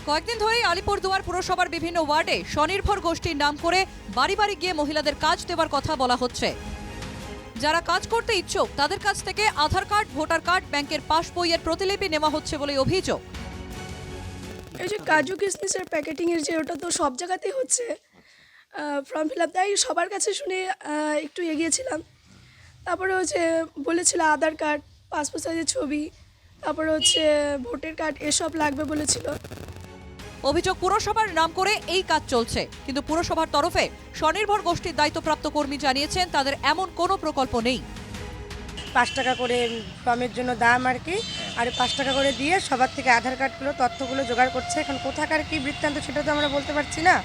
কয়েকদিন ধরেই আলিপুরদুয়ার পুরসভার বিভিন্ন ওয়ার্ডে স্বনির্ভর গোষ্ঠীর নাম করে বাড়ি বাড়ি গিয়ে মহিলাদের কাজ দেওয়ার কথা বলা হচ্ছে। যারা কাজ করতে ইচ্ছুক তাদের কাছ থেকে আধার কার্ড, ভোটার কার্ড, ব্যাংকের পাস বইয়ের প্রতিলিপি নেওয়া হচ্ছে বলে অভিযোগ। এই যে কাজু কিশমিশের প্যাকেটিংয়ের যে ওটা তো সব জায়গাতেই হচ্ছে, ফর্ম ফিল আপ তাই সবার কাছে শুনে একটু এগিয়েছিলাম। তারপরে হচ্ছে বলেছিল আধার কার্ড, পাসপোর্ট সাইজের ছবি, তারপরে হচ্ছে ভোটার কার্ড এসব লাগবে বলেছিল। অভিযোগ পুরসভার নাম করে এই কাজ চলছে, কিন্তু পুরসভার তরফে স্বনির্ভর গোষ্ঠীর দায়িত্বপ্রাপ্ত কর্মী জানিয়েছেন তাদের এমন কোনো প্রকল্প নেই। 5 টাকা করে ফর্মের জন্য দাম আর কি, আর 5 টাকা করে দিয়ে সবার থেকে আধার কার্ডগুলো তথ্যগুলো জোগাড় করছে। এখন কোথাকার কি বৃত্তান্ত সেটা তো আমরা বলতে পারছি না।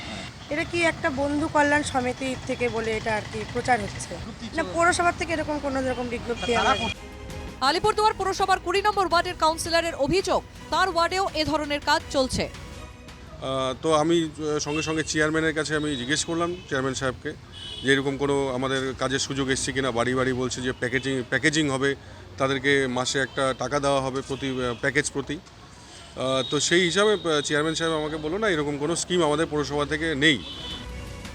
এটা কি একটা বন্ধু কল্যাণ সমিতি থেকে বলে এটা আর কি প্রচার হচ্ছে না, পৌরসভার থেকে এরকম কোনো রকম বিজ্ঞপ্তি আলিপুরদুয়ার পুরসভার 20 নম্বর ওয়ার্ডের কাউন্সিলরের অভিযোগ তার ওয়ার্ডেও এ ধরনের কাজ চলছে। তো আমি সঙ্গে সঙ্গে চেয়ারম্যানের কাছে আমি জিজ্ঞেস করলাম চেয়ারম্যান সাহেবকে যে এরকম কোনো আমাদের কাজের সুযোগ এসছে কিনা। বাড়ি বাড়ি বলছে যে প্যাকেজিং হবে, তাদেরকে মাসে একটা টাকা দেওয়া হবে প্রতি প্যাকেজ প্রতি। তো সেই হিসাবে চেয়ারম্যান সাহেব আমাকে বললো না, এরকম কোনো স্কিম আমাদের পৌরসভা থেকে নেই।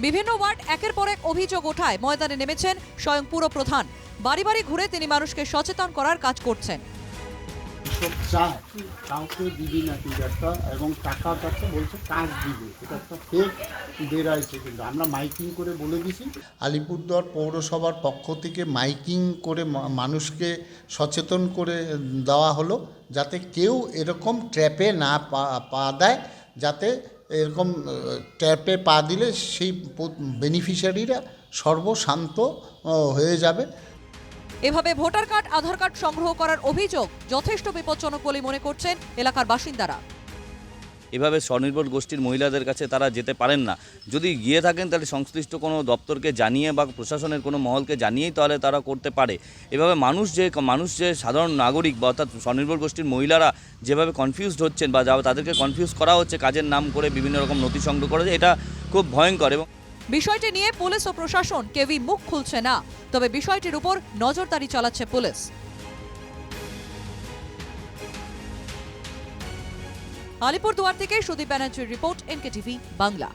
বিভিন্ন ওয়ার্ড একের পর এক অভিযোগ ওঠায় ময়দানে নেমেছেন স্বয়ং পুরপ্রধান। বাড়ি বাড়ি ঘুরে তিনি মানুষকে সচেতন করার কাজ করছেন। সব চায় কাউকে দিবি না তুই একটা, এবং টাকা কাছে বলছে কাজ দিবে, এটা একটা ফেক বেরাইছে। কিন্তু আমরা মাইকিং করে বলে দিছি। আলিপুরদুয়ার পৌরসভার পক্ষ থেকে মাইকিং করে মানুষকে সচেতন করে দেওয়া হলো, যাতে কেউ এরকম ট্র্যাপে না পা দেয়, যাতে এরকম ট্র্যাপে পা দিলে সেই বেনিফিশিয়ারিরা সর্বশান্ত হয়ে যাবে। এভাবে ভোটার কার্ড, আধার কার্ড সংগ্রহ করার অভিযোগ যথেষ্ট বিপজ্জনক বলে মনে করছেন এলাকার বাসিন্দারা। এভাবে স্বনির্ভর গোষ্ঠীর মহিলাদের কাছে তারা যেতে পারেন না। যদি গিয়ে থাকেন তাহলে সংশ্লিষ্ট কোনো দপ্তরকে জানিয়ে বা প্রশাসনের কোনো মহলকে জানিয়েই তাহলে তারা করতে পারে। এভাবে মানুষ যে সাধারণ নাগরিক বা অর্থাৎ স্বনির্ভর গোষ্ঠীর মহিলারা যেভাবে কনফিউজড হচ্ছেন বা তাদেরকে কনফিউজ করা হচ্ছে কাজের নাম করে বিভিন্ন রকম নথি সংগ্রহ করা, এটা খুব ভয়ঙ্কর। এবং বিষয়টি নিয়ে পুলিশ ও প্রশাসন কেউই মুখ খুলছে না, তবে বিষয়টির উপর নজরদারি চালাচ্ছে পুলিশ। আলিপুরদুয়ার থেকে সুদীপ ব্যানার্জির রিপোর্ট, NKTV বাংলা।